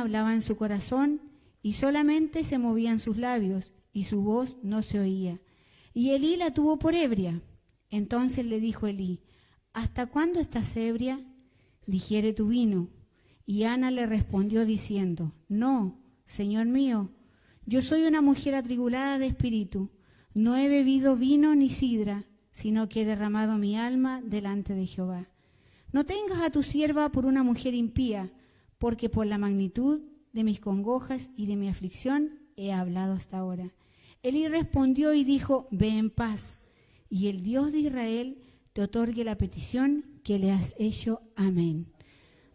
hablaba en su corazón y solamente se movían sus labios y su voz no se oía. Y Elí la tuvo por ebria. Entonces le dijo Elí: ¿hasta cuándo estás ebria? Digiere tu vino. Y Ana le respondió diciendo: no, Señor mío, yo soy una mujer atribulada de espíritu. No he bebido vino ni sidra, sino que he derramado mi alma delante de Jehová. No tengas a tu sierva por una mujer impía, porque por la magnitud de mis congojas y de mi aflicción he hablado hasta ahora. Elí respondió y dijo: ve en paz, y el Dios de Israel te otorgue la petición que le has hecho. Amén.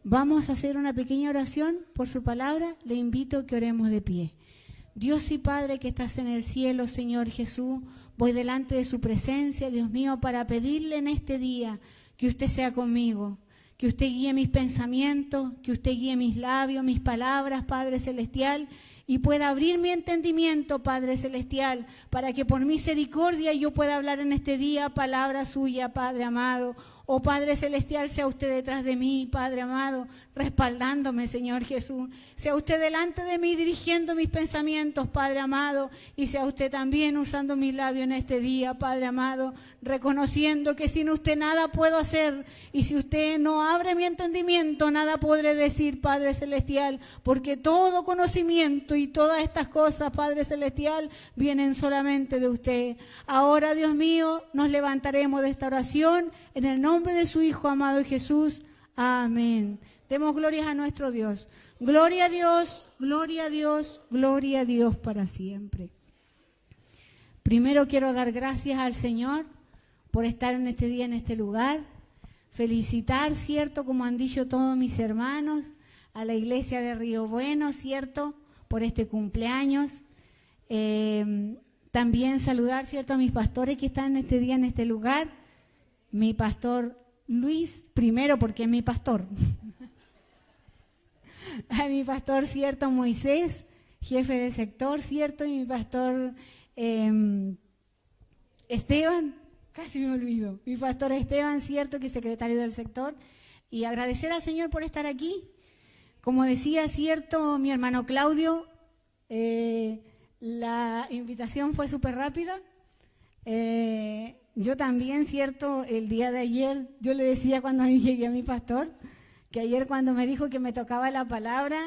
Vamos a hacer una pequeña oración por su palabra. Le invito a que oremos de pie. Dios y Padre que estás en el cielo, Señor Jesús, voy delante de su presencia, Dios mío, para pedirle en este día que usted sea conmigo, que usted guíe mis pensamientos, que usted guíe mis labios, mis palabras, Padre Celestial, y pueda abrir mi entendimiento, Padre Celestial, para que por misericordia yo pueda hablar en este día palabra suya, Padre amado. Oh Padre Celestial, sea usted detrás de mí, Padre amado, respaldándome, Señor Jesús. Sea usted delante de mí, dirigiendo mis pensamientos, Padre amado, y sea usted también usando mis labios en este día, Padre amado, reconociendo que sin usted nada puedo hacer, y si usted no abre mi entendimiento, nada podré decir, Padre Celestial, porque todo conocimiento y todas estas cosas, Padre Celestial, vienen solamente de usted. Ahora, Dios mío, nos levantaremos de esta oración en el nombre de su Hijo amado Jesús. Amén. Demos glorias a nuestro Dios. Gloria a Dios, gloria a Dios, gloria a Dios para siempre. Primero quiero dar gracias al Señor por estar en este día, en este lugar. Felicitar, ¿cierto?, como han dicho todos mis hermanos, a la iglesia de Río Bueno, ¿cierto?, por este cumpleaños. También saludar, ¿cierto?, a mis pastores que están en este día, en este lugar. Mi pastor Luis, primero porque es mi pastor. A mi pastor, ¿cierto?, Moisés, jefe de sector, ¿cierto?, y mi pastor Esteban, casi me olvido, mi pastor Esteban, ¿cierto?, que es secretario del sector. Y agradecer al Señor por estar aquí. Como decía, ¿cierto?, mi hermano Claudio, la invitación fue súper rápida. Yo también, ¿cierto?, el día de ayer, yo le decía cuando llegué a mi pastor, que ayer cuando me dijo que me tocaba la palabra,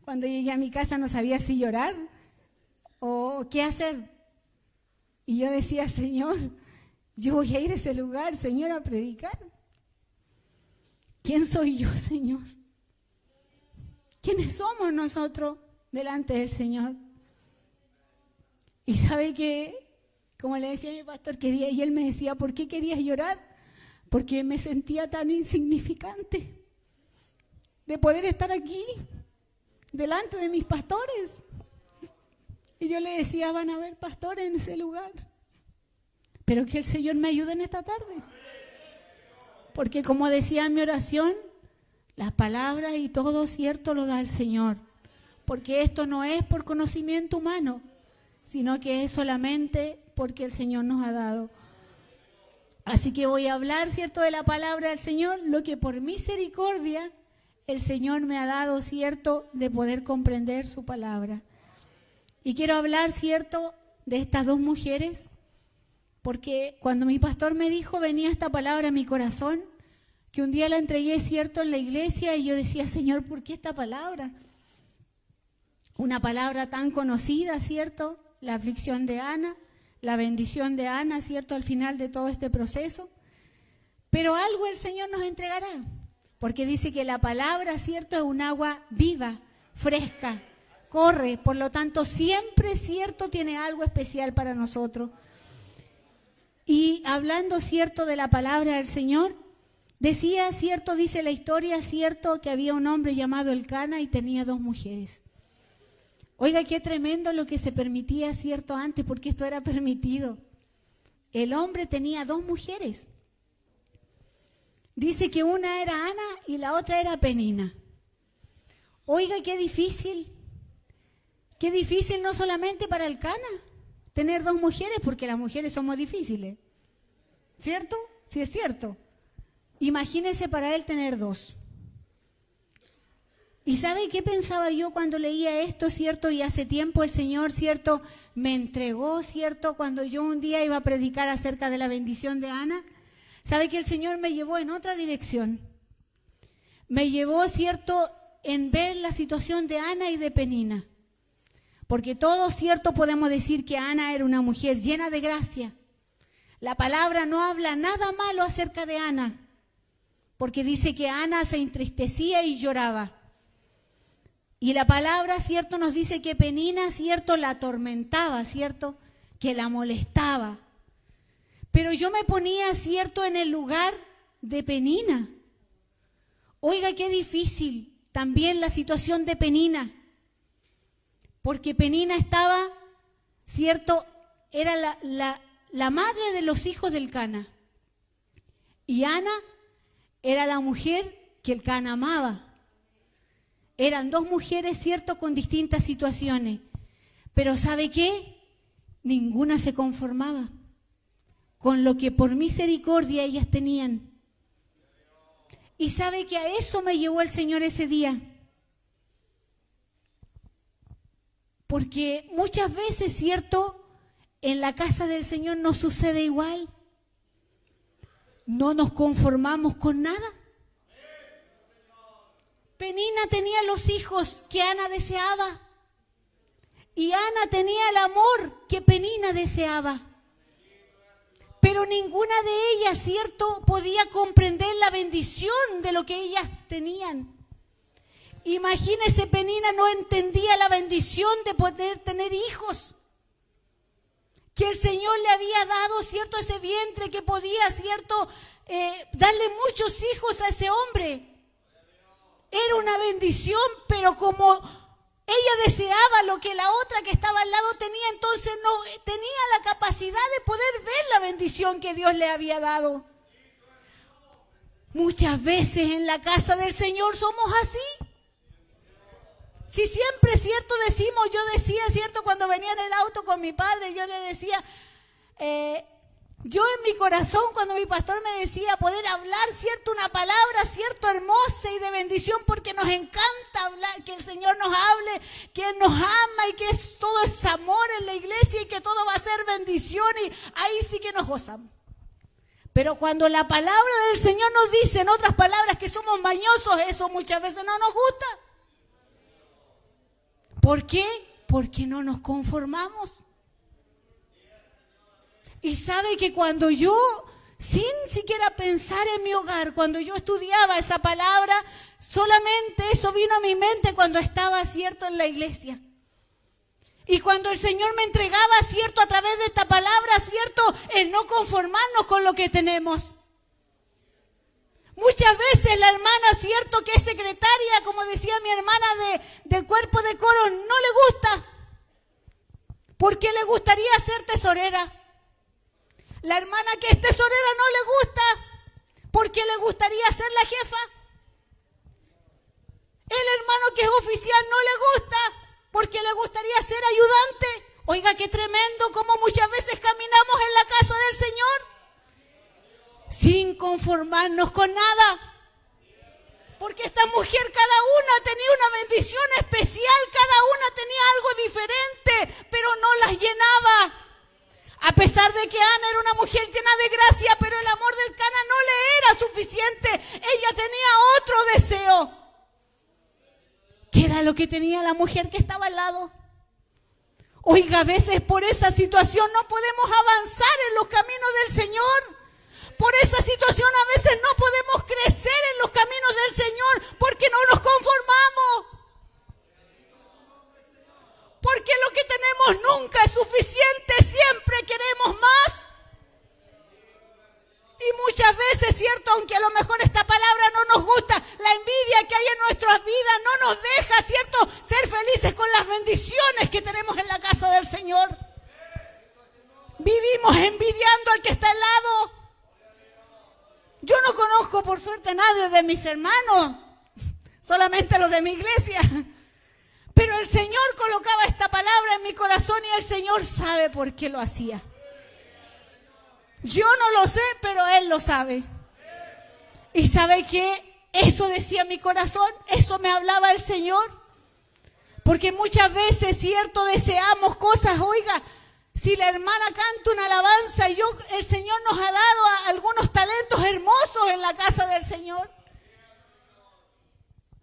cuando llegué a mi casa no sabía si llorar o qué hacer. Y yo decía: Señor, yo voy a ir a ese lugar, Señor, a predicar. ¿Quién soy yo, Señor? ¿Quiénes somos nosotros delante del Señor? Y sabe que, como le decía a mi pastor, quería, y él me decía: ¿por qué querías llorar? Porque me sentía tan insignificante de poder estar aquí, delante de mis pastores. Y yo le decía: van a haber pastores en ese lugar, pero que el Señor me ayude en esta tarde. Porque como decía en mi oración, las palabras y todo, ¿cierto?, lo da el Señor. Porque esto no es por conocimiento humano, sino que es solamente porque el Señor nos ha dado. Así que voy a hablar, ¿cierto?, de la palabra del Señor, lo que por misericordia el Señor me ha dado, ¿cierto?, de poder comprender su palabra. Y quiero hablar, ¿cierto?, de estas dos mujeres, porque cuando mi pastor me dijo, venía esta palabra a mi corazón, que un día la entregué, ¿cierto?, en la iglesia, y yo decía: Señor, ¿por qué esta palabra? Una palabra tan conocida, ¿cierto?, la aflicción de Ana, la bendición de Ana, ¿cierto?, al final de todo este proceso. Pero algo el Señor nos entregará, porque dice que la palabra, ¿cierto?, es un agua viva, fresca, corre, por lo tanto siempre, ¿cierto?, tiene algo especial para nosotros. Y hablando, ¿cierto?, de la palabra del Señor, decía, ¿cierto?, dice la historia, ¿cierto?, que había un hombre llamado Elcana y tenía dos mujeres. Oiga, qué tremendo lo que se permitía, ¿cierto?, antes, porque esto era permitido. El hombre tenía dos mujeres. Dice que una era Ana y la otra era Penina. Oiga, qué difícil no solamente para Elcana tener dos mujeres, porque las mujeres somos difíciles, ¿cierto? Sí, es cierto. Imagínese para él tener dos. ¿Y sabe qué pensaba yo cuando leía esto, cierto? Y hace tiempo el Señor, cierto, me entregó, cierto, cuando yo un día iba a predicar acerca de la bendición de Ana. ¿Sabe que el Señor me llevó en otra dirección? Me llevó, cierto, en ver la situación de Ana y de Penina. Porque todos, cierto, podemos decir que Ana era una mujer llena de gracia. La palabra no habla nada malo acerca de Ana, porque dice que Ana se entristecía y lloraba. Y la palabra, cierto, nos dice que Penina, cierto, la atormentaba, cierto, que la molestaba. Pero yo me ponía, cierto, en el lugar de Penina. Oiga, qué difícil también la situación de Penina. Porque Penina estaba, cierto, era la madre de los hijos del Cana. Y Ana era la mujer que el Cana amaba. Eran dos mujeres, cierto, con distintas situaciones. Pero ¿sabe qué? Ninguna se conformaba con lo que por misericordia ellas tenían. Y ¿sabe que a eso me llevó el Señor ese día? Porque muchas veces, cierto, en la casa del Señor nos sucede igual. No nos conformamos con nada. Penina tenía los hijos que Ana deseaba. Y Ana tenía el amor que Penina deseaba. Pero ninguna de ellas, cierto, podía comprender la bendición de lo que ellas tenían. Imagínese, Penina no entendía la bendición de poder tener hijos. Que el Señor le había dado, cierto, ese vientre que podía, cierto, darle muchos hijos a ese hombre. Era una bendición, pero como ella deseaba lo que la otra que estaba al lado tenía, entonces no tenía la capacidad de poder ver la bendición que Dios le había dado. Muchas veces en la casa del Señor somos así. Si siempre, cierto, decimos, yo decía, cierto, cuando venía en el auto con mi padre, yo le decía, yo en mi corazón, cuando mi pastor me decía poder hablar, cierto, una palabra, cierto, hermosa y de bendición, porque nos encanta hablar, que el Señor nos hable, que Él nos ama y que todo es amor en la iglesia y que todo va a ser bendición, y ahí sí que nos gozamos. Pero cuando la palabra del Señor nos dice, en otras palabras, que somos mañosos, eso muchas veces no nos gusta. ¿Por qué? Porque no nos conformamos. Y sabe que cuando yo, sin siquiera pensar en mi hogar, cuando yo estudiaba esa palabra, solamente eso vino a mi mente cuando estaba, cierto, en la iglesia. Y cuando el Señor me entregaba, cierto, a través de esta palabra, cierto, el no conformarnos con lo que tenemos. Muchas veces la hermana, cierto, que es secretaria, como decía mi hermana del cuerpo de coro, no le gusta, porque le gustaría ser tesorera. La hermana que es tesorera no le gusta, porque le gustaría ser la jefa. El hermano que es oficial no le gusta, porque le gustaría ser ayudante. Oiga, qué tremendo como muchas veces caminamos en la casa del Señor sin conformarnos con nada. Porque esta mujer, cada una tenía una bendición especial, cada una tenía algo diferente, pero no las llenaba. A pesar de que Ana era una mujer llena de gracia, pero el amor del Cana no le era suficiente. Ella tenía otro deseo. ¿Qué era lo que tenía la mujer que estaba al lado? Oiga, a veces por esa situación no podemos avanzar en los caminos del Señor. Por esa situación a veces no podemos crecer en los caminos del Señor porque no nos conformamos. Porque lo que tenemos nunca es suficiente, siempre queremos más. Y muchas veces, cierto, aunque a lo mejor esta palabra no nos gusta, la envidia que hay en nuestras vidas no nos deja, cierto, ser felices con las bendiciones que tenemos en la casa del Señor. Vivimos envidiando al que está al lado. Yo no conozco por suerte a nadie de mis hermanos, solamente a los de mi iglesia. Pero el Señor colocaba esta palabra en mi corazón y el Señor sabe por qué lo hacía. Yo no lo sé, pero Él lo sabe. Y sabe que eso decía mi corazón, eso me hablaba el Señor. Porque muchas veces, cierto, deseamos cosas. Oiga, si la hermana canta una alabanza y el Señor nos ha dado algunos talentos hermosos en la casa del Señor.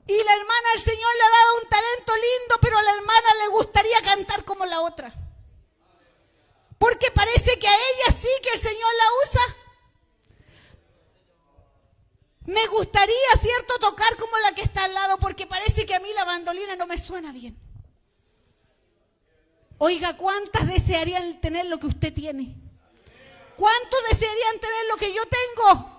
Y la hermana, el Señor le ha dado un talento lindo, pero a la hermana le gustaría cantar como la otra. Porque parece que a ella sí que el Señor la usa. Me gustaría, cierto, tocar como la que está al lado, porque parece que a mí la bandolina no me suena bien. Oiga, ¿cuántas desearían tener lo que usted tiene? ¿Cuántos desearían tener lo que yo tengo?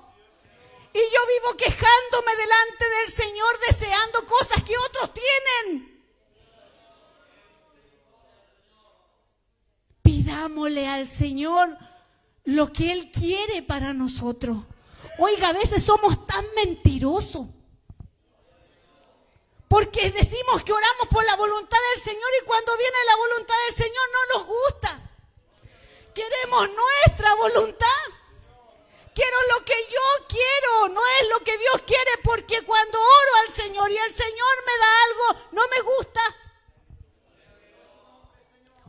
Y yo vivo quejándome delante del Señor, deseando cosas que otros tienen. Pidámosle al Señor lo que Él quiere para nosotros. Oiga, a veces somos tan mentirosos. Porque decimos que oramos por la voluntad del Señor y cuando viene la voluntad del Señor no nos gusta. Queremos nuestra voluntad. Quiero lo que yo quiero, no es lo que Dios quiere, porque cuando oro al Señor y el Señor me da algo, no me gusta.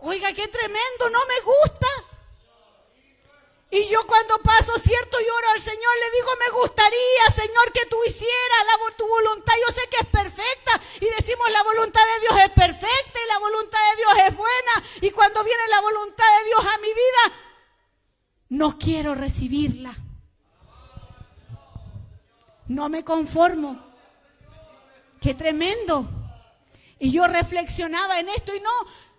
Oiga, qué tremendo, no me gusta. Y yo cuando paso, cierto, y oro al Señor, le digo, me gustaría, Señor, que tú hicieras tu voluntad. Yo sé que es perfecta. Y decimos, la voluntad de Dios es perfecta y la voluntad de Dios es buena. Y cuando viene la voluntad de Dios a mi vida, no quiero recibirla. No me conformo. Qué tremendo. Y yo reflexionaba en esto y no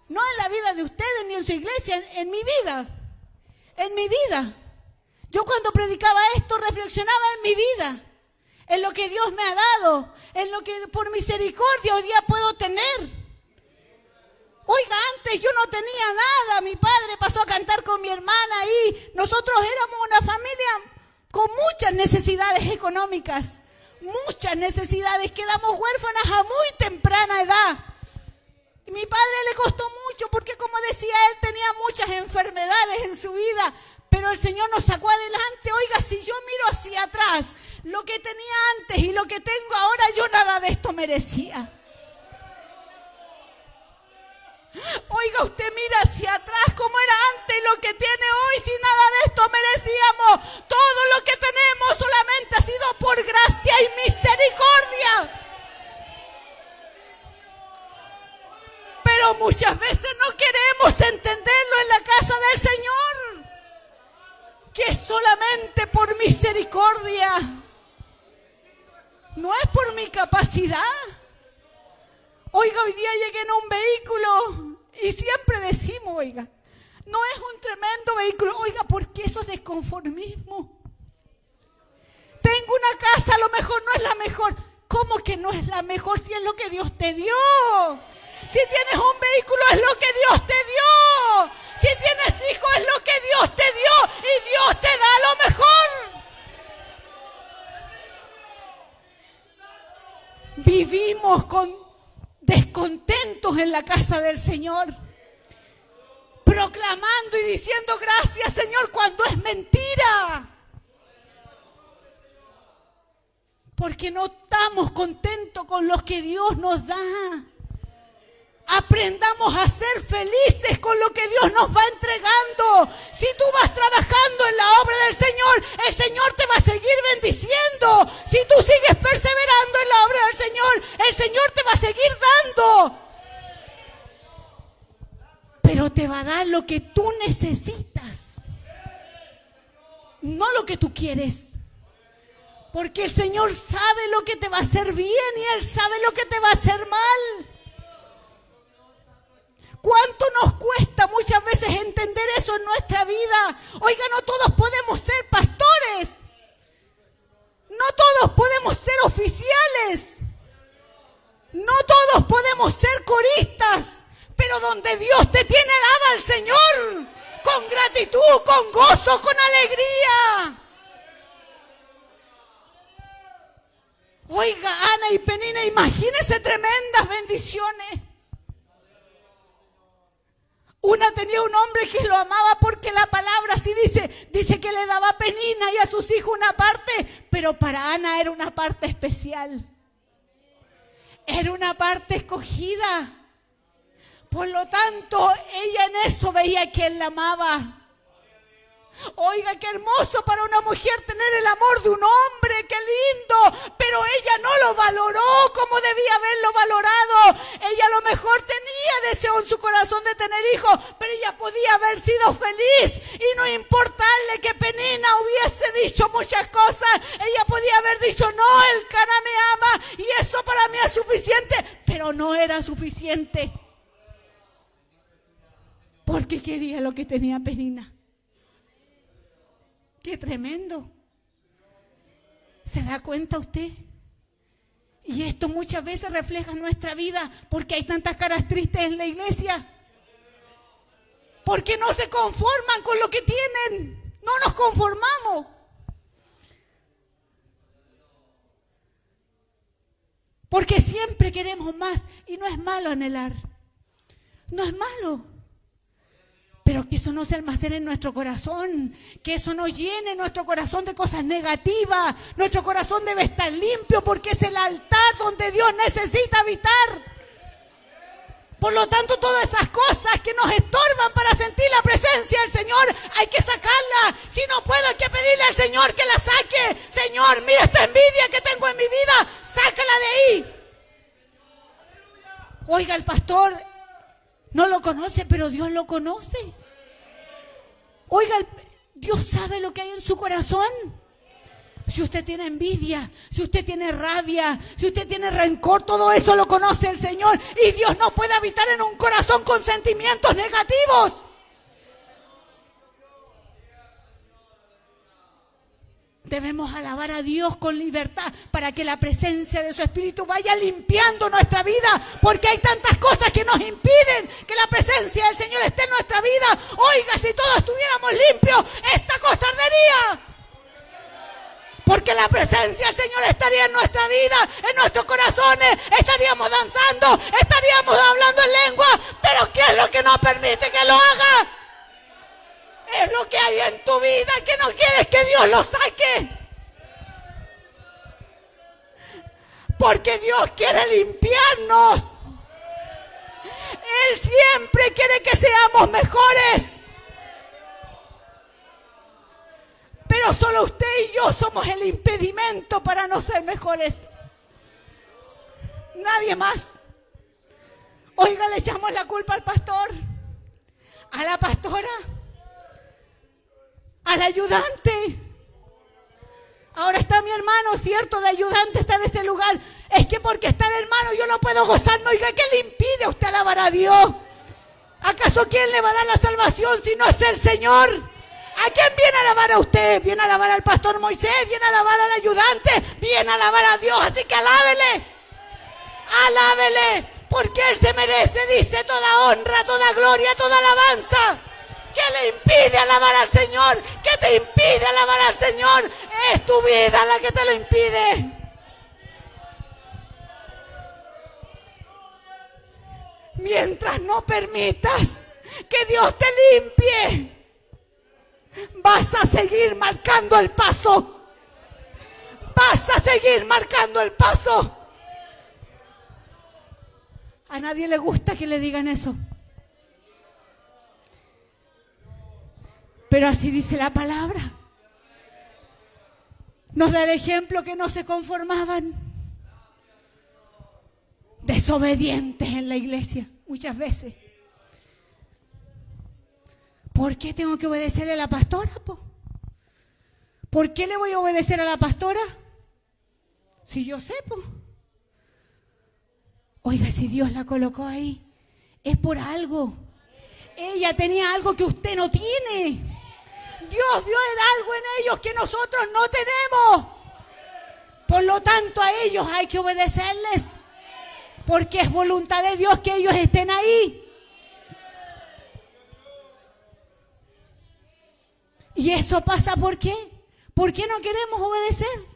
en la vida de ustedes ni en su iglesia, en mi vida. En mi vida. Yo cuando predicaba esto reflexionaba en mi vida, en lo que Dios me ha dado, en lo que por misericordia hoy día puedo tener. Oiga, antes yo no tenía nada, mi padre pasó a cantar con mi hermana y nosotros éramos una familia con muchas necesidades económicas, muchas necesidades, quedamos huérfanas a muy temprana edad. Y mi padre le costó mucho porque, como decía él, tenía muchas enfermedades en su vida, pero el Señor nos sacó adelante. Oiga, si yo miro hacia atrás, lo que tenía antes y lo que tengo ahora, yo nada de esto merecía. Oiga, usted mira hacia atrás como era antes y lo que tiene hoy, si nada de esto merecíamos. Todo lo que tenemos solamente ha sido por gracia y misericordia. Pero muchas veces no queremos entenderlo en la casa del Señor, que es solamente por misericordia, no es por mi capacidad. Oiga, hoy día llegué en un vehículo y siempre decimos, oiga, no es un tremendo vehículo, oiga, porque eso es desconformismo. Tengo una casa, a lo mejor no es la mejor. ¿Cómo que no es la mejor si es lo que Dios te dio? Si tienes un vehículo es lo que Dios te dio. Si tienes hijos es lo que Dios te dio y Dios te da lo mejor. Vivimos descontentos en la casa del Señor, proclamando y diciendo gracias, Señor, cuando es mentira. Porque no estamos contentos con lo que Dios nos da. Aprendamos a ser felices con lo que Dios nos va entregando. Si tú vas trabajando en la obra del Señor, el Señor te va a seguir bendiciendo. Si tú sigues perseverando en la obra del Señor, el Señor te va a seguir dando. Pero te va a dar lo que tú necesitas, no lo que tú quieres. Porque el Señor sabe lo que te va a hacer bien y Él sabe lo que te va a hacer mal. ¿Cuánto nos cuesta muchas veces entender eso en nuestra vida? Oiga, no todos podemos ser pastores. No todos podemos ser oficiales. No todos podemos ser coristas. Pero donde Dios te tiene, alaba al Señor. Con gratitud, con gozo, con alegría. Oiga, Ana y Penina, imagínense tremendas bendiciones. Una tenía un hombre que lo amaba porque la palabra así dice que le daba a Penina y a sus hijos una parte, pero para Ana era una parte especial. Era una parte escogida. Por lo tanto, ella en eso veía que él la amaba. Oiga, qué hermoso para una mujer tener el amor de un hombre, qué lindo, pero ella no lo valoró como debía haberlo valorado. Ella a lo mejor tenía deseo en su corazón de tener hijos, pero ella podía haber sido feliz y no importarle que Penina hubiese dicho muchas cosas. Ella podía haber dicho, no, el Cana me ama y eso para mí es suficiente, pero no era suficiente porque quería lo que tenía Penina. ¡Qué tremendo! ¿Se da cuenta usted? Y esto muchas veces refleja nuestra vida porque hay tantas caras tristes en la iglesia. Porque no se conforman con lo que tienen. No nos conformamos. Porque siempre queremos más. Y no es malo anhelar. No es malo. Pero que eso no se almacene en nuestro corazón, que eso no llene nuestro corazón de cosas negativas. Nuestro corazón debe estar limpio porque es el altar donde Dios necesita habitar. Por lo tanto, todas esas cosas que nos estorban para sentir la presencia del Señor, hay que sacarlas. Si no puedo, hay que pedirle al Señor que la saque. Señor, mira esta envidia que tengo en mi vida, sácala de ahí. Oiga, el pastor no lo conoce, pero Dios lo conoce. Oiga, Dios sabe lo que hay en su corazón. Si usted tiene envidia, si usted tiene rabia, si usted tiene rencor, todo eso lo conoce el Señor. Y Dios no puede habitar en un corazón con sentimientos negativos. Debemos alabar a Dios con libertad para que la presencia de su Espíritu vaya limpiando nuestra vida, porque hay tantas cosas que nos impiden que la presencia del Señor esté en nuestra vida. Oiga, si todos estuviéramos limpios, esta cosa ardería. Porque la presencia del Señor estaría en nuestra vida, en nuestros corazones, estaríamos danzando, estaríamos hablando en lengua, pero ¿qué es lo que no permite que lo haga? Es lo que hay en tu vida que no quieres que Dios lo saque. Porque Dios quiere limpiarnos. Él siempre quiere que seamos mejores. Pero solo usted y yo somos el impedimento para no ser mejores. Nadie más. Oiga, le echamos la culpa al pastor, a la pastora, al ayudante. Ahora está mi hermano, cierto, de ayudante está en este lugar. Es que porque está el hermano yo no puedo gozar. No, oiga, ¿qué le impide a usted alabar a Dios? ¿Acaso quién le va a dar la salvación si no es el Señor? ¿A quién viene a alabar a usted? ¿Viene a alabar al pastor Moisés? ¿Viene a alabar al ayudante? ¿Viene a alabar a Dios? Así que alábele. Alábele. Porque Él se merece, dice, toda honra, toda gloria, toda alabanza. ¿Qué le impide alabar al Señor? ¿Qué te impide alabar al Señor? Es tu vida la que te lo impide. Mientras no permitas que Dios te limpie, vas a seguir marcando el paso. Vas a seguir marcando el paso. A nadie le gusta que le digan eso. Pero así dice la palabra. Nos da el ejemplo que no se conformaban. Desobedientes en la iglesia, muchas veces. ¿Por qué tengo que obedecerle a la pastora, po? ¿Por qué le voy a obedecer a la pastora? Si yo sé, po. Oiga, si Dios la colocó ahí, es por algo. Ella tenía algo que usted no tiene. Dios vio algo en ellos que nosotros no tenemos. Por lo tanto, a ellos hay que obedecerles. Porque es voluntad de Dios que ellos estén ahí. Y eso pasa ¿por qué? ¿Por qué no queremos obedecer?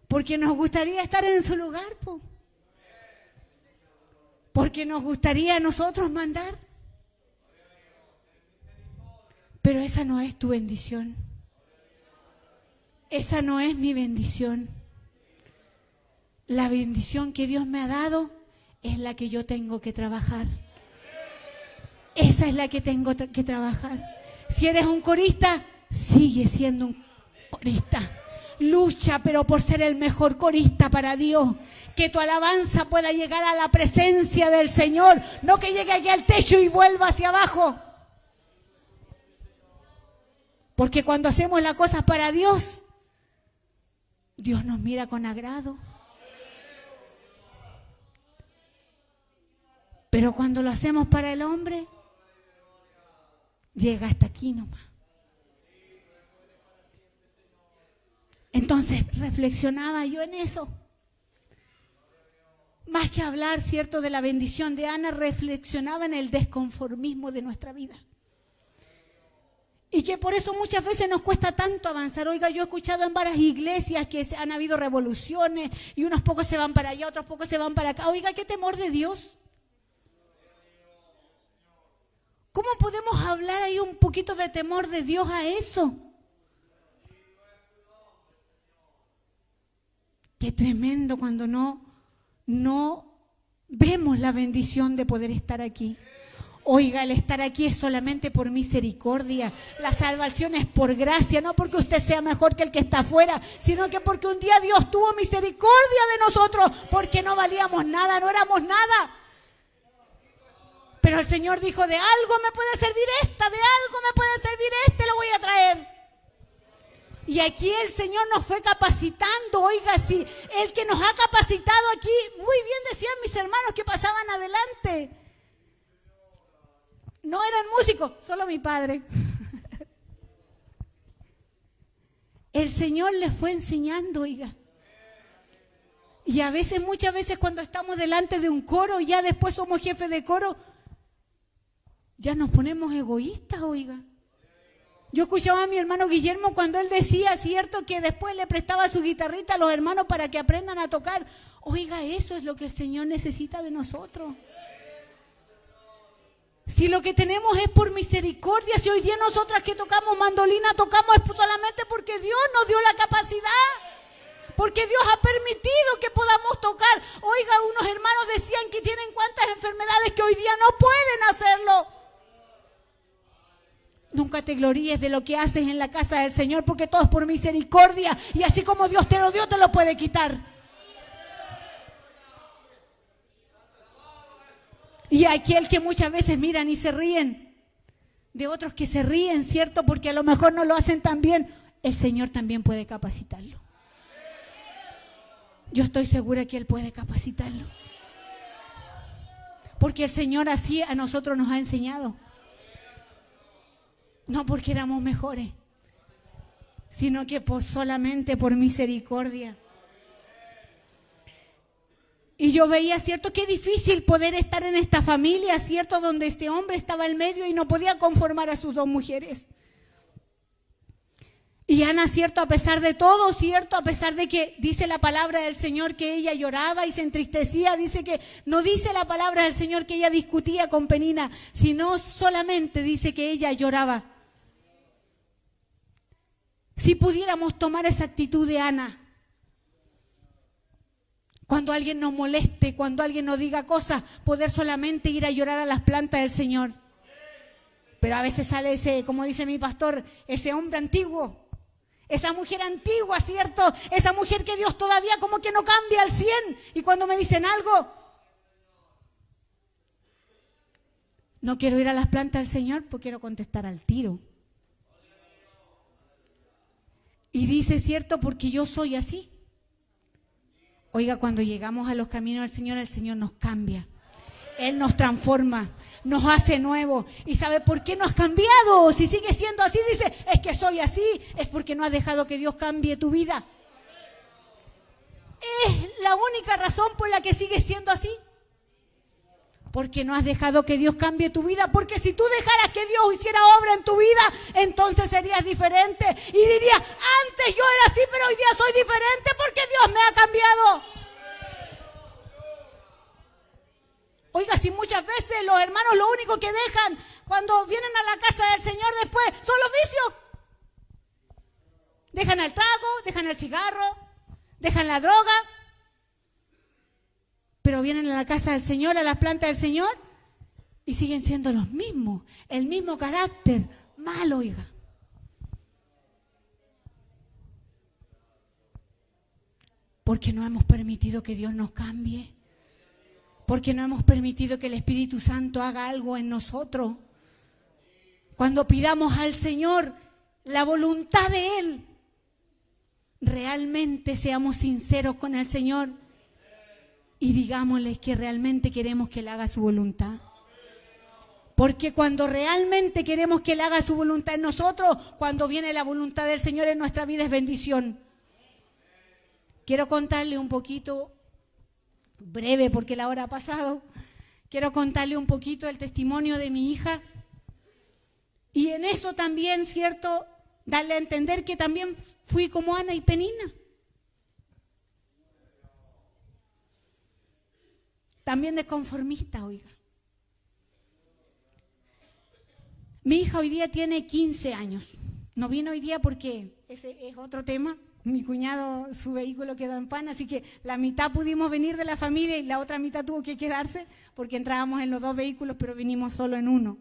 Porque nos gustaría estar en su lugar, po. Porque nos gustaría a nosotros mandar. Pero esa no es tu bendición. Esa no es mi bendición. La bendición que Dios me ha dado es la que yo tengo que trabajar. Esa es la que tengo que trabajar. Si eres un corista, sigue siendo un corista. Lucha, pero por ser el mejor corista para Dios. Que tu alabanza pueda llegar a la presencia del Señor. No que llegue aquí al techo y vuelva hacia abajo. Porque cuando hacemos las cosas para Dios, Dios nos mira con agrado. Pero cuando lo hacemos para el hombre, llega hasta aquí nomás. Entonces reflexionaba yo en eso. Más que hablar, cierto, de la bendición de Ana, reflexionaba en el desconformismo de nuestra vida. Y que por eso muchas veces nos cuesta tanto avanzar. Oiga, yo he escuchado en varias iglesias que han habido revoluciones y unos pocos se van para allá, otros pocos se van para acá. Oiga, qué temor de Dios. ¿Cómo podemos hablar ahí un poquito de temor de Dios a eso? Qué tremendo cuando no vemos la bendición de poder estar aquí. Oiga, el estar aquí es solamente por misericordia. La salvación es por gracia, no porque usted sea mejor que el que está afuera, sino que porque un día Dios tuvo misericordia de nosotros, porque no valíamos nada, no éramos nada. Pero el Señor dijo, de algo me puede servir esta, de algo me puede servir este, lo voy a traer. Y aquí el Señor nos fue capacitando. Oiga, si el que nos ha capacitado aquí, muy bien decían mis hermanos que pasaban adelante. No eran músicos, solo mi padre. El Señor les fue enseñando, oiga. Y a veces, muchas veces cuando estamos delante de un coro, ya después somos jefes de coro, ya nos ponemos egoístas, oiga. Yo escuchaba a mi hermano Guillermo cuando él decía, cierto, que después le prestaba su guitarrita a los hermanos para que aprendan a tocar. Oiga, eso es lo que el Señor necesita de nosotros. Si lo que tenemos es por misericordia, si hoy día nosotras que tocamos mandolina, tocamos es solamente porque Dios nos dio la capacidad. Porque Dios ha permitido que podamos tocar. Oiga, unos hermanos decían que tienen cuantas enfermedades que hoy día no pueden hacerlo. Nunca te gloríes de lo que haces en la casa del Señor, porque todo es por misericordia. Y así como Dios te lo dio, te lo puede quitar. Y aquel que muchas veces miran y se ríen de otros que se ríen, ¿cierto? Porque a lo mejor no lo hacen tan bien. El Señor también puede capacitarlo. Yo estoy segura que Él puede capacitarlo. Porque el Señor así a nosotros nos ha enseñado. No porque éramos mejores, sino que solamente por misericordia. Y yo veía, cierto, qué difícil poder estar en esta familia, cierto, donde este hombre estaba en medio y no podía conformar a sus dos mujeres. Y Ana, cierto, a pesar de todo, cierto, a pesar de que dice la palabra del Señor que ella lloraba y se entristecía, dice que no dice la palabra del Señor que ella discutía con Penina, sino solamente dice que ella lloraba. Si pudiéramos tomar esa actitud de Ana, cuando alguien nos moleste, cuando alguien nos diga cosas, poder solamente ir a llorar a las plantas del Señor. Pero a veces sale ese, como dice mi pastor, ese hombre antiguo, esa mujer antigua, ¿cierto? Esa mujer que Dios todavía como que no cambia al 100. Y cuando me dicen algo, no quiero ir a las plantas del Señor porque quiero contestar al tiro. Y dice, ¿cierto? Porque yo soy así. Oiga, cuando llegamos a los caminos del Señor, el Señor nos cambia. Él nos transforma, nos hace nuevos. ¿Y sabe por qué no has cambiado? Si sigue siendo así, dice, es que soy así. Es porque no has dejado que Dios cambie tu vida. Es la única razón por la que sigues siendo así. Porque no has dejado que Dios cambie tu vida. Porque si tú dejaras que Dios hiciera obra en tu vida, entonces serías diferente. Y dirías, antes yo era así, pero hoy día soy diferente porque Dios me ha cambiado. Oiga, si muchas veces los hermanos lo único que dejan cuando vienen a la casa del Señor después son los vicios. Dejan el trago, dejan el cigarro, dejan la droga, pero vienen a la casa del Señor, a las plantas del Señor, y siguen siendo los mismos, el mismo carácter, malo, oiga. Porque no hemos permitido que Dios nos cambie. Porque no hemos permitido que el Espíritu Santo haga algo en nosotros. Cuando pidamos al Señor la voluntad de Él, realmente seamos sinceros con el Señor y digámosle que realmente queremos que Él haga su voluntad. Porque cuando realmente queremos que Él haga su voluntad en nosotros, cuando viene la voluntad del Señor en nuestra vida es bendición. Quiero contarle un poquito, breve porque la hora ha pasado, quiero contarle un poquito el testimonio de mi hija. Y en eso también, ¿cierto?, darle a entender que también fui como Ana y Penina. También desconformista, oiga. Mi hija hoy día tiene 15 años. No vino hoy día porque ese es otro tema. Mi cuñado, su vehículo quedó en pan, así que la mitad pudimos venir de la familia y la otra mitad tuvo que quedarse porque entrábamos en los dos vehículos, pero vinimos solo en uno.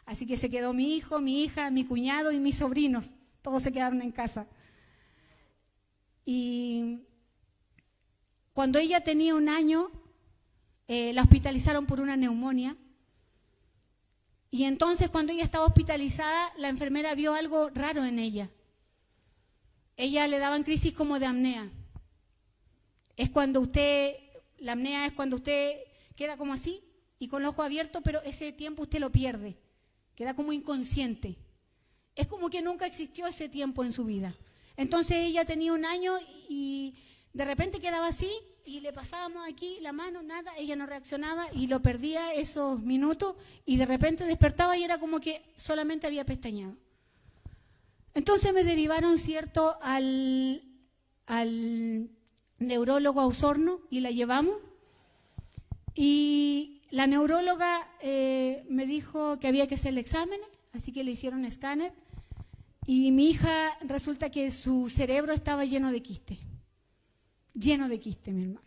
Así que se quedó mi hijo, mi hija, mi cuñado y mis sobrinos. Todos se quedaron en casa. Y cuando ella tenía 1 año, la hospitalizaron por una neumonía. Y entonces cuando ella estaba hospitalizada, la enfermera vio algo raro en ella. Ella le daban crisis como de apnea. La apnea es cuando usted queda como así y con los ojos abiertos, pero ese tiempo usted lo pierde. Queda como inconsciente. Es como que nunca existió ese tiempo en su vida. Entonces ella tenía 1 año y de repente quedaba así y le pasábamos aquí la mano, nada, ella no reaccionaba y lo perdía esos minutos y de repente despertaba y era como que solamente había pestañeado. Entonces me derivaron, ¿cierto?, al neurólogo a Osorno y la llevamos. Y la neuróloga me dijo que había que hacerle exámenes, así que le hicieron escáner. Y mi hija resulta que su cerebro estaba lleno de quiste. Lleno de quiste, mi hermano.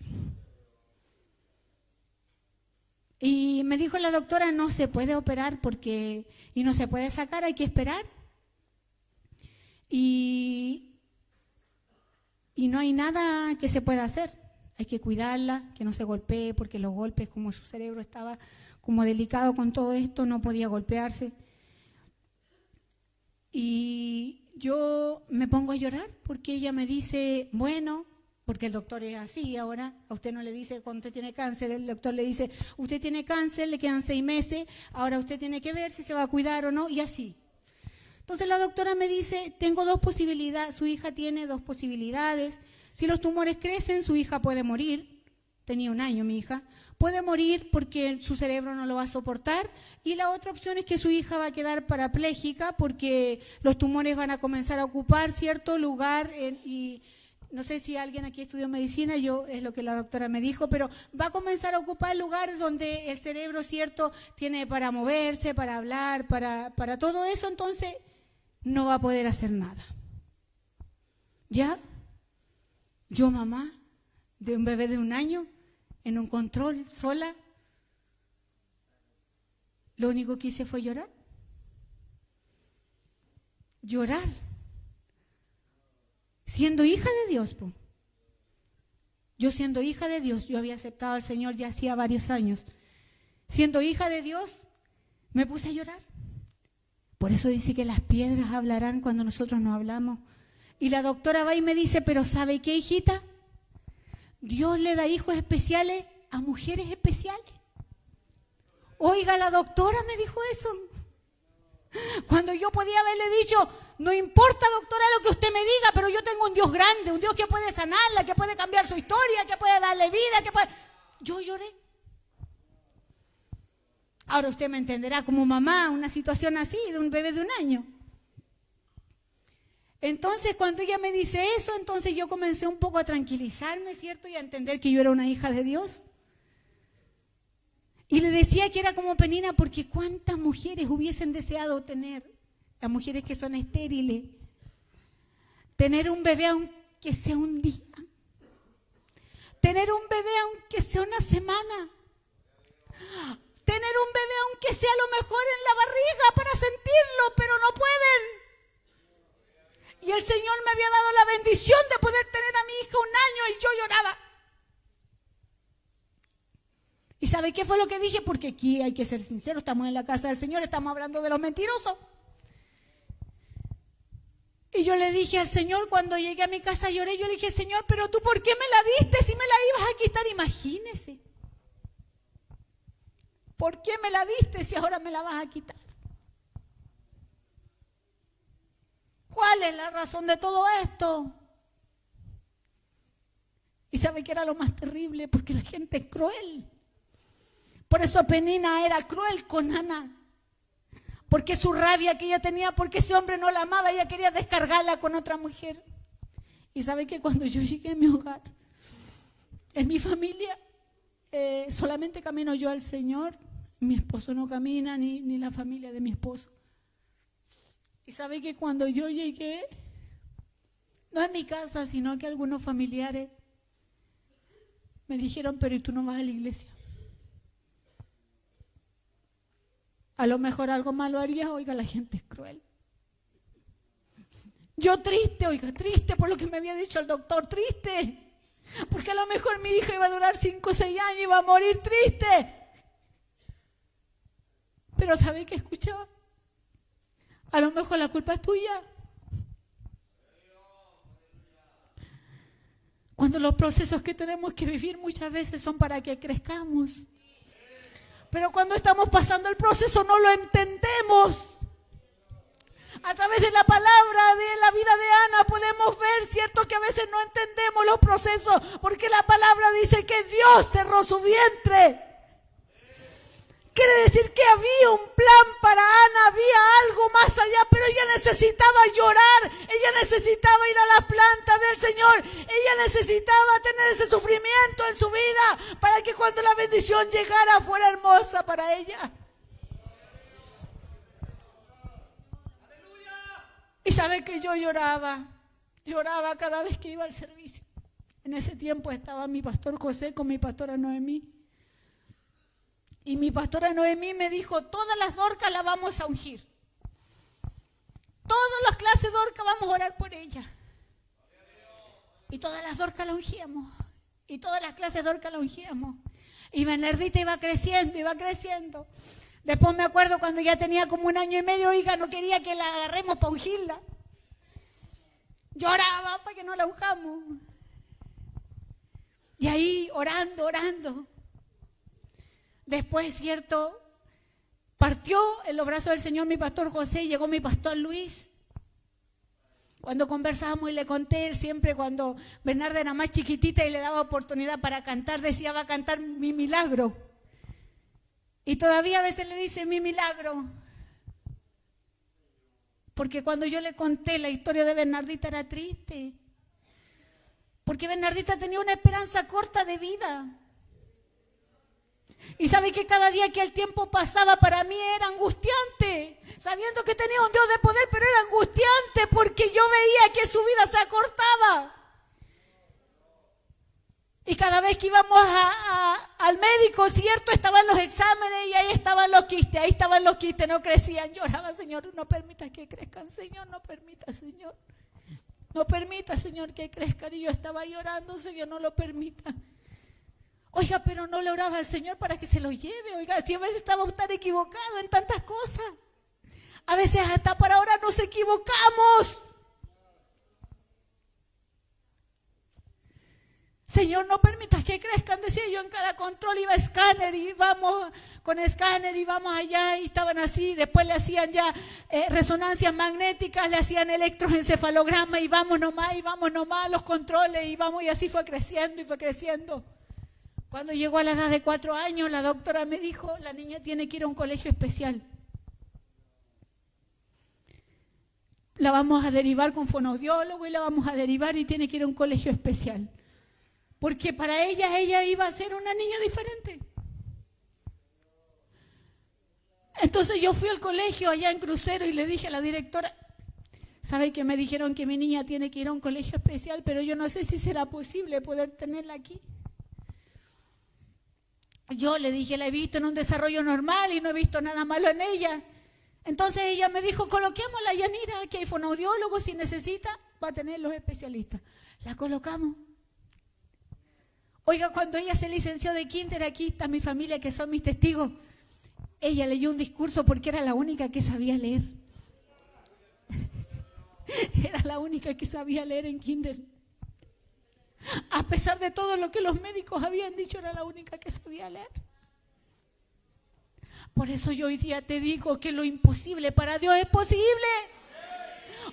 Y me dijo la doctora, no se puede operar y no se puede sacar, hay que esperar. Y no hay nada que se pueda hacer. Hay que cuidarla, que no se golpee, porque los golpes, como su cerebro estaba como delicado con todo esto, no podía golpearse. Y yo me pongo a llorar porque ella me dice, bueno, porque el doctor es así ahora, a usted no le dice cuando usted tiene cáncer, el doctor le dice, usted tiene cáncer, le quedan 6 meses, ahora usted tiene que ver si se va a cuidar o no, y así. Entonces la doctora me dice, tengo 2 posibilidades, su hija tiene 2 posibilidades, si los tumores crecen, su hija puede morir, tenía 1 año mi hija, puede morir porque su cerebro no lo va a soportar, y la otra opción es que su hija va a quedar parapléjica porque los tumores van a comenzar a ocupar cierto lugar y no sé si alguien aquí estudió medicina, es lo que la doctora me dijo, pero va a comenzar a ocupar lugares donde el cerebro, cierto, tiene para moverse, para hablar, para todo eso, entonces no va a poder hacer nada. ¿Ya? Yo, mamá, de un bebé de 1 año, en un control, sola, lo único que hice fue llorar. Llorar. Siendo hija de Dios, po. Yo siendo hija de Dios, yo había aceptado al Señor ya hacía varios años. Siendo hija de Dios, me puse a llorar. Por eso dice que las piedras hablarán cuando nosotros no hablamos. Y la doctora va y me dice, pero ¿sabe qué, hijita? Dios le da hijos especiales a mujeres especiales. Oiga, la doctora me dijo eso. Cuando yo podía haberle dicho, no importa, doctora, lo que usted me diga, pero yo tengo un Dios grande, un Dios que puede sanarla, que puede cambiar su historia, que puede darle vida, que puede... Yo lloré. Ahora usted me entenderá como mamá, una situación así, de un bebé de 1 año. Entonces, cuando ella me dice eso, entonces yo comencé un poco a tranquilizarme, ¿cierto? Y a entender que yo era una hija de Dios. Y le decía que era como Penina porque cuántas mujeres hubiesen deseado tener, las mujeres que son estériles, tener un bebé aunque sea un día, tener un bebé aunque sea una semana, tener un bebé aunque sea a lo mejor en la barriga para sentirlo, pero no pueden. Y el Señor me había dado la bendición de poder tener a mi hija 1 año y yo lloraba. ¿Y sabe qué fue lo que dije? Porque aquí hay que ser sinceros, estamos en la casa del Señor, estamos hablando de los mentirosos. Y yo le dije al Señor, cuando llegué a mi casa lloré, yo le dije, Señor, pero tú ¿por qué me la diste si me la ibas a quitar? Imagínese. ¿Por qué me la diste si ahora me la vas a quitar? ¿Cuál es la razón de todo esto? Y sabe que era lo más terrible, porque la gente es cruel. Por eso Penina era cruel con Ana. Porque su rabia que ella tenía, porque ese hombre no la amaba, ella quería descargarla con otra mujer. Y sabe que cuando yo llegué a mi hogar, en mi familia, solamente camino yo al Señor. Mi esposo no camina, ni la familia de mi esposo. Y sabe que cuando yo llegué, no en mi casa, sino que algunos familiares me dijeron, pero ¿y tú no vas a la iglesia? A lo mejor algo malo harías, oiga, la gente es cruel. Yo triste, oiga, triste por lo que me había dicho el doctor, triste. Porque a lo mejor mi hija iba a durar 5 o 6 años y iba a morir triste. Pero ¿sabe qué escuchaba? A lo mejor la culpa es tuya. Cuando los procesos que tenemos que vivir muchas veces son para que crezcamos. Pero cuando estamos pasando el proceso no lo entendemos. A través de la palabra de la vida de Ana podemos ver, cierto, que a veces no entendemos los procesos, porque la palabra dice que Dios cerró su vientre. Quiere decir que había un plan para Ana, había algo más allá, pero ella necesitaba llorar, ella necesitaba ir a las plantas del Señor, ella necesitaba tener ese sufrimiento en su vida para que cuando la bendición llegara fuera hermosa para ella. Y sabe que yo lloraba cada vez que iba al servicio. En ese tiempo estaba mi pastor José con mi pastora Noemí. Y mi pastora Noemí me dijo, todas las Dorcas las vamos a ungir. Todas las clases Dorcas vamos a orar por ella. Y todas las Dorcas la ungíamos. Y todas las clases Dorcas la ungíamos. Y Bernardita iba creciendo, iba creciendo. Después me acuerdo cuando ya tenía como 1 año y medio, hija, no quería que la agarremos para ungirla. Lloraba para que no la ungamos. Y ahí orando. Después, cierto, partió en los brazos del Señor mi pastor José y llegó mi pastor Luis. Cuando conversábamos y le conté, él siempre cuando Bernarda era más chiquitita y le daba oportunidad para cantar, decía, va a cantar mi milagro. Y todavía a veces le dice, mi milagro. Porque cuando yo le conté la historia de Bernardita era triste. Porque Bernardita tenía una esperanza corta de vida. Y sabe que cada día que el tiempo pasaba para mí era angustiante, sabiendo que tenía un Dios de poder, pero era angustiante porque yo veía que su vida se acortaba. Y cada vez que íbamos al médico, cierto, estaban los exámenes y ahí estaban los quistes, no crecían. Lloraba, Señor, no permita que crezcan, Señor, no permita, Señor. No permita, Señor, que crezcan. Y yo estaba llorando, Señor, no lo permita. Oiga, pero no le oraba al Señor para que se lo lleve. Oiga, si a veces estamos tan equivocados en tantas cosas. A veces hasta para ahora nos equivocamos. Señor, no permitas que crezcan, decía yo en cada control, iba a escáner y vamos con escáner y vamos allá y estaban así, después le hacían ya resonancias magnéticas, le hacían electroencefalograma y vamos nomás los controles y vamos y así fue creciendo y fue creciendo. Cuando llegó a la edad de 4 años, la doctora me dijo, la niña tiene que ir a un colegio especial. La vamos a derivar con fonoaudiólogo y la vamos a derivar y tiene que ir a un colegio especial. Porque para ella iba a ser una niña diferente. Entonces yo fui al colegio allá en Crucero y le dije a la directora, ¿sabe que me dijeron que mi niña tiene que ir a un colegio especial, pero yo no sé si será posible poder tenerla aquí? Yo le dije, la he visto en un desarrollo normal y no he visto nada malo en ella. Entonces ella me dijo, coloquémosla, Yanira, que hay fonoaudiólogos, si necesita, va a tener los especialistas. La colocamos. Oiga, cuando ella se licenció de kinder, aquí está mi familia, que son mis testigos. Ella leyó un discurso porque era la única que sabía leer. Era la única que sabía leer en kinder. A pesar de todo lo que los médicos habían dicho, era la única que sabía leer. Por eso yo hoy día te digo que lo imposible para Dios es posible.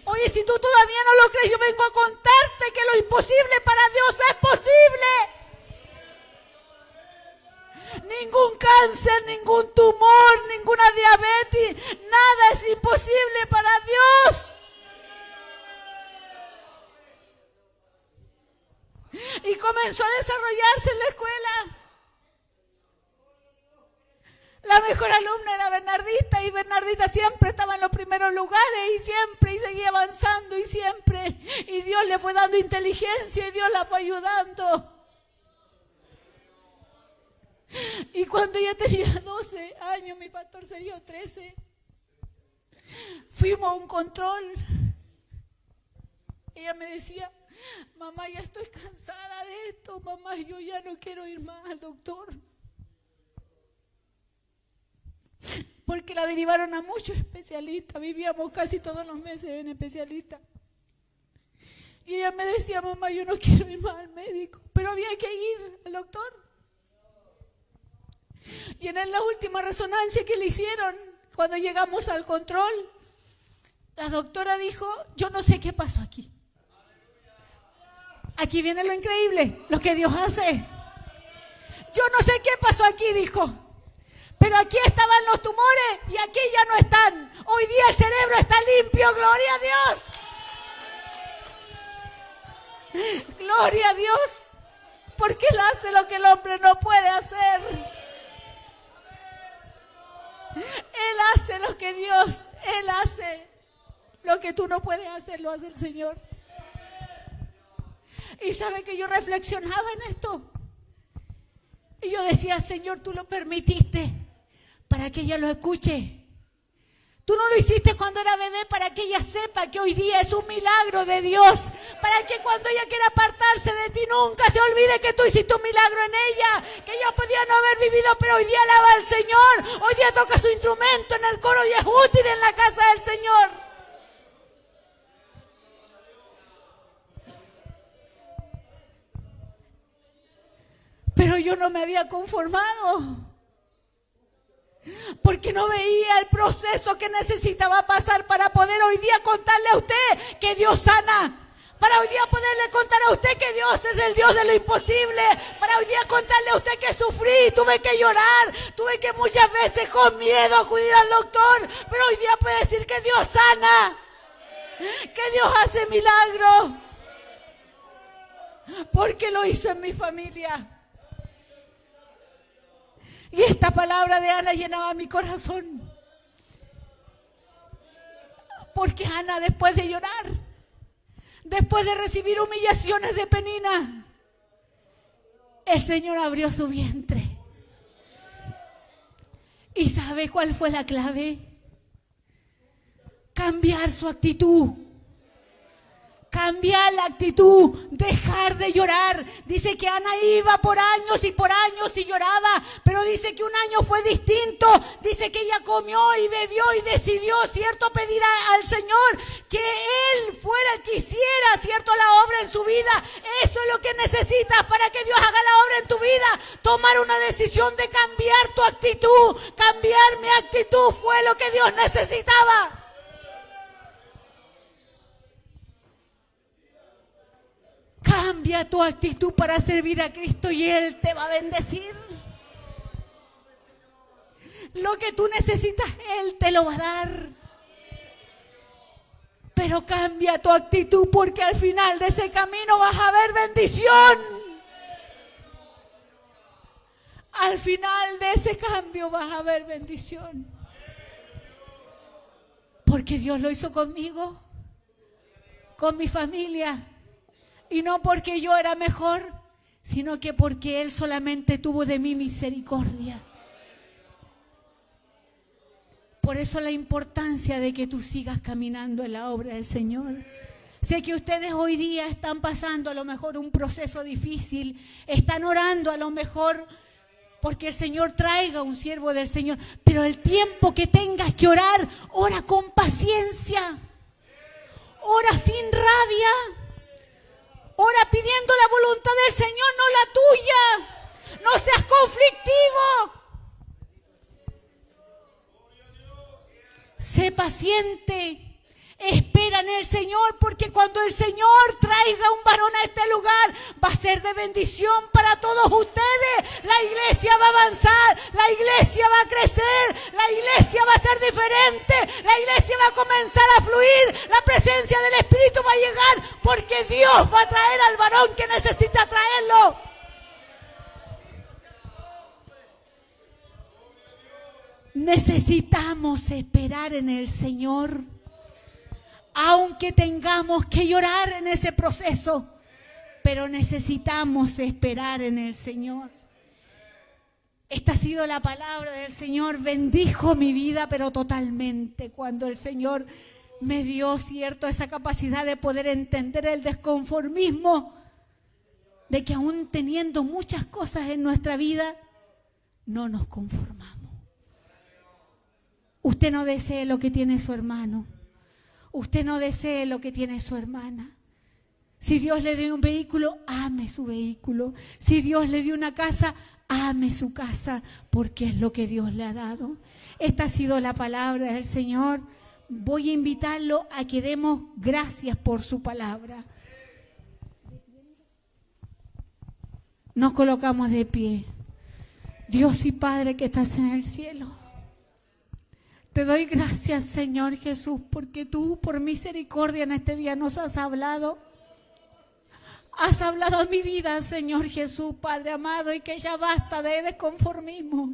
Oye, si tú todavía no lo crees, yo vengo a contarte que lo imposible para Dios es posible. Ningún cáncer, ningún tumor, ninguna diabetes, nada es imposible para Dios. Y comenzó a desarrollarse en la escuela. La mejor alumna era Bernardita, y Bernardita siempre estaba en los primeros lugares y seguía avanzando y siempre. Y Dios le fue dando inteligencia y Dios la fue ayudando. Y cuando ella tenía 12 años, mi pastor se dio 13, fuimos a un control. Ella me decía, mamá, ya estoy cansada de esto, mamá, yo ya no quiero ir más al doctor. Porque la derivaron a muchos especialistas, vivíamos casi todos los meses en especialistas. Y ella me decía, mamá, yo no quiero ir más al médico, pero había que ir al doctor. Y en la última resonancia que le hicieron, cuando llegamos al control, la doctora dijo, yo no sé qué pasó aquí. Aquí viene lo increíble, lo que Dios hace. Yo no sé qué pasó aquí, dijo. Pero aquí estaban los tumores y aquí ya no están. Hoy día el cerebro está limpio, gloria a Dios. Gloria a Dios, porque Él hace lo que el hombre no puede hacer. Él hace lo que Él hace. Lo que tú no puedes hacer, lo hace el Señor. Y sabe que yo reflexionaba en esto. Y yo decía, Señor, tú lo permitiste para que ella lo escuche. Tú no lo hiciste cuando era bebé para que ella sepa que hoy día es un milagro de Dios. Para que cuando ella quiera apartarse de ti nunca se olvide que tú hiciste un milagro en ella. Que ella podía no haber vivido, pero hoy día alaba al Señor. Hoy día toca su instrumento en el coro y es útil en la casa del Señor. Pero yo no me había conformado, porque no veía el proceso que necesitaba pasar para poder hoy día contarle a usted que Dios sana. Para hoy día poderle contar a usted que Dios es el Dios de lo imposible. Para hoy día contarle a usted que sufrí, tuve que llorar, tuve que muchas veces con miedo acudir al doctor. Pero hoy día puede decir que Dios sana, que Dios hace milagros, porque lo hizo en mi familia. Y esta palabra de Ana llenaba mi corazón. Porque Ana, después de llorar, después de recibir humillaciones de Penina, el Señor abrió su vientre. ¿Y sabe cuál fue la clave? Cambiar su actitud. Cambiar la actitud, dejar de llorar. Dice que Ana iba por años y lloraba, pero dice que un año fue distinto. Dice que ella comió y bebió y decidió, ¿cierto?, pedir al Señor que Él fuera el que hiciera, ¿cierto?, la obra en su vida. Eso es lo que necesitas para que Dios haga la obra en tu vida. Tomar una decisión de cambiar tu actitud. Cambiar mi actitud fue lo que Dios necesitaba. Cambia tu actitud para servir a Cristo y Él te va a bendecir. Lo que tú necesitas, Él te lo va a dar. Pero cambia tu actitud, porque al final de ese camino vas a ver bendición. Al final de ese cambio vas a ver bendición. Porque Dios lo hizo conmigo, con mi familia. Y no porque yo era mejor, sino que porque Él solamente tuvo de mí misericordia. Por eso la importancia de que tú sigas caminando en la obra del Señor. Sé que ustedes hoy día están pasando a lo mejor un proceso difícil, están orando a lo mejor porque el Señor traiga un siervo del Señor, pero el tiempo que tengas que orar, ora con paciencia, ora sin rabia, ora pidiendo la voluntad del Señor, no la tuya. No seas conflictivo. Sé paciente. Espera en el Señor, porque cuando el Señor traiga un varón a este lugar, va a ser de bendición para todos ustedes. La iglesia va a avanzar, la iglesia va a crecer, la iglesia va a ser diferente, la iglesia va a comenzar a fluir, la presencia del Espíritu va a llegar, porque Dios va a traer al varón que necesita traerlo. Necesitamos esperar en el Señor. Aunque tengamos que llorar en ese proceso, pero necesitamos esperar en el Señor. Esta ha sido la palabra del Señor. Bendijo mi vida, pero totalmente, cuando el Señor me dio, cierto, esa capacidad de poder entender el desconformismo, de que aún teniendo muchas cosas en nuestra vida, no nos conformamos. Usted no desee lo que tiene su hermano. Usted no desee lo que tiene su hermana. Si Dios le dio un vehículo, ame su vehículo. Si Dios le dio una casa, ame su casa, porque es lo que Dios le ha dado. Esta ha sido la palabra del Señor. Voy a invitarlo a que demos gracias por su palabra. Nos colocamos de pie. Dios y Padre que estás en el cielo, te doy gracias, Señor Jesús, porque tú, por misericordia, en este día nos has hablado. Has hablado a mi vida, Señor Jesús, Padre amado, y que ya basta de desconformismo.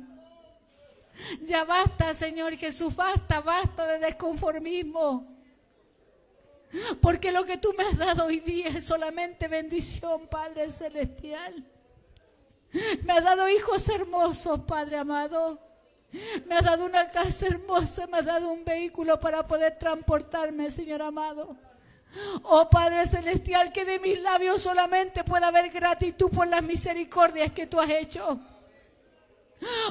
Ya basta, Señor Jesús, basta de desconformismo. Porque lo que tú me has dado hoy día es solamente bendición, Padre celestial. Me has dado hijos hermosos, Padre amado. Me has dado una casa hermosa, me has dado un vehículo para poder transportarme, Señor amado. Oh Padre celestial, que de mis labios solamente pueda haber gratitud por las misericordias que tú has hecho.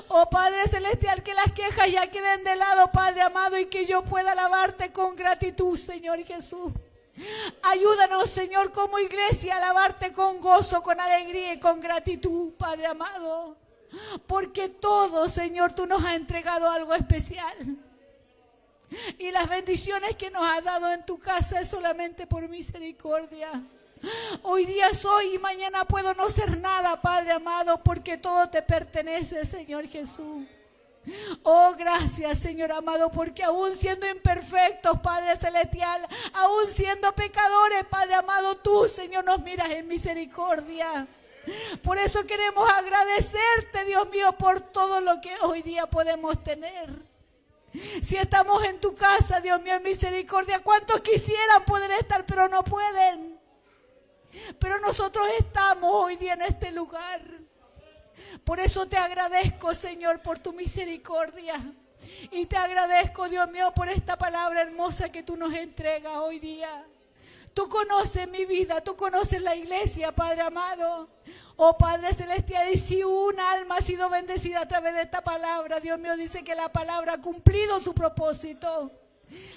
Oh Padre celestial, que las quejas ya queden de lado, Padre amado, y que yo pueda alabarte con gratitud, Señor Jesús. Ayúdanos, Señor, como iglesia, a alabarte con gozo, con alegría y con gratitud, Padre amado. Porque todo, Señor, tú nos has entregado algo especial. Y las bendiciones que nos has dado en tu casa es solamente por misericordia. Hoy día soy y mañana puedo no ser nada, Padre amado, porque todo te pertenece, Señor Jesús. Oh, gracias, Señor amado, porque aún siendo imperfectos, Padre celestial, aún siendo pecadores, Padre amado, tú, Señor, nos miras en misericordia. Por eso queremos agradecerte, Dios mío, por todo lo que hoy día podemos tener. Si estamos en tu casa, Dios mío, en misericordia, ¿cuántos quisieran poder estar, pero no pueden? Pero nosotros estamos hoy día en este lugar. Por eso te agradezco, Señor, por tu misericordia. Y te agradezco, Dios mío, por esta palabra hermosa que tú nos entregas hoy día. Tú conoces mi vida, tú conoces la iglesia, Padre amado. Oh Padre celestial, y si un alma ha sido bendecida a través de esta palabra, Dios mío, dice que la palabra ha cumplido su propósito.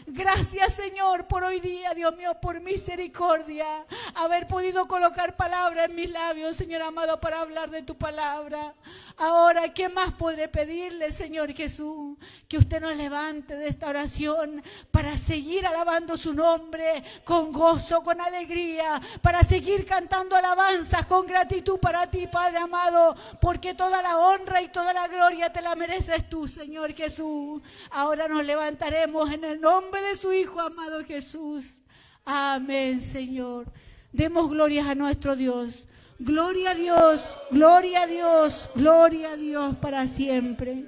Gracias, Señor, por hoy día, Dios mío, por misericordia, haber podido colocar palabra en mis labios, Señor amado, para hablar de tu palabra. Ahora, ¿qué más podré pedirle, Señor Jesús? Que usted nos levante de esta oración para seguir alabando su nombre con gozo, con alegría, para seguir cantando alabanzas con gratitud para ti, Padre amado, porque toda la honra y toda la gloria te la mereces tú, Señor Jesús. Ahora nos levantaremos en el nombre de su Hijo amado Jesús. Amén, Señor. Demos glorias a nuestro Dios. Gloria a Dios, gloria a Dios, gloria a Dios para siempre.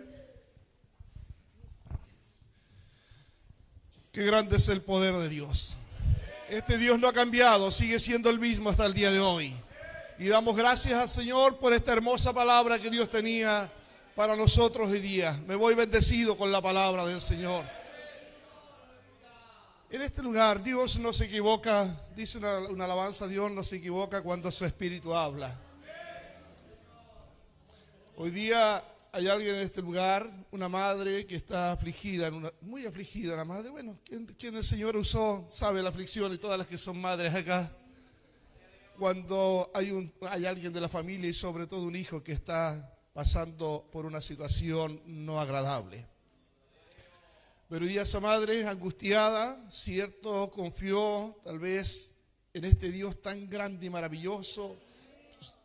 Qué grande es el poder de Dios. Este Dios no ha cambiado, sigue siendo el mismo hasta el día de hoy. Y damos gracias al Señor por esta hermosa palabra que Dios tenía para nosotros hoy día. Me voy bendecido con la palabra del Señor. En este lugar Dios no se equivoca, dice una alabanza, Dios no se equivoca cuando su espíritu habla. Hoy día hay alguien en este lugar, una madre que está afligida, muy afligida la madre. Bueno, quien el Señor usó sabe la aflicción y todas las que son madres acá. Cuando hay alguien de la familia y sobre todo un hijo que está pasando por una situación no agradable. Pero hoy día esa madre angustiada, cierto, confió tal vez en este Dios tan grande y maravilloso.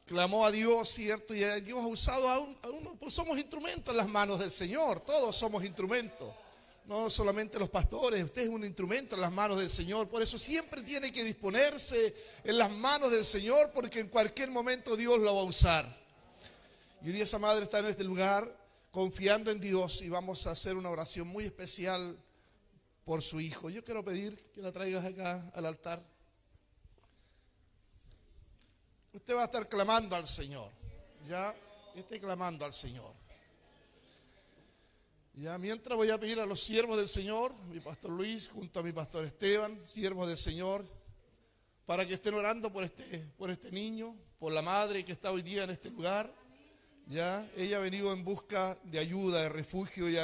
Clamó a Dios, cierto, y Dios ha usado a uno, pues somos instrumentos en las manos del Señor, todos somos instrumentos, no solamente los pastores, usted es un instrumento en las manos del Señor, por eso siempre tiene que disponerse en las manos del Señor, porque en cualquier momento Dios lo va a usar. Y hoy día esa madre está en este lugar confiando en Dios y vamos a hacer una oración muy especial por su hijo. Yo quiero pedir que la traigas acá al altar. Usted va a estar clamando al Señor, ya, esté clamando al Señor. Ya, mientras voy a pedir a los siervos del Señor, mi pastor Luis junto a mi pastor Esteban, siervos del Señor, para que estén orando por este niño, por la madre que está hoy día en este lugar. Ya, ella ha venido en busca de ayuda, de refugio y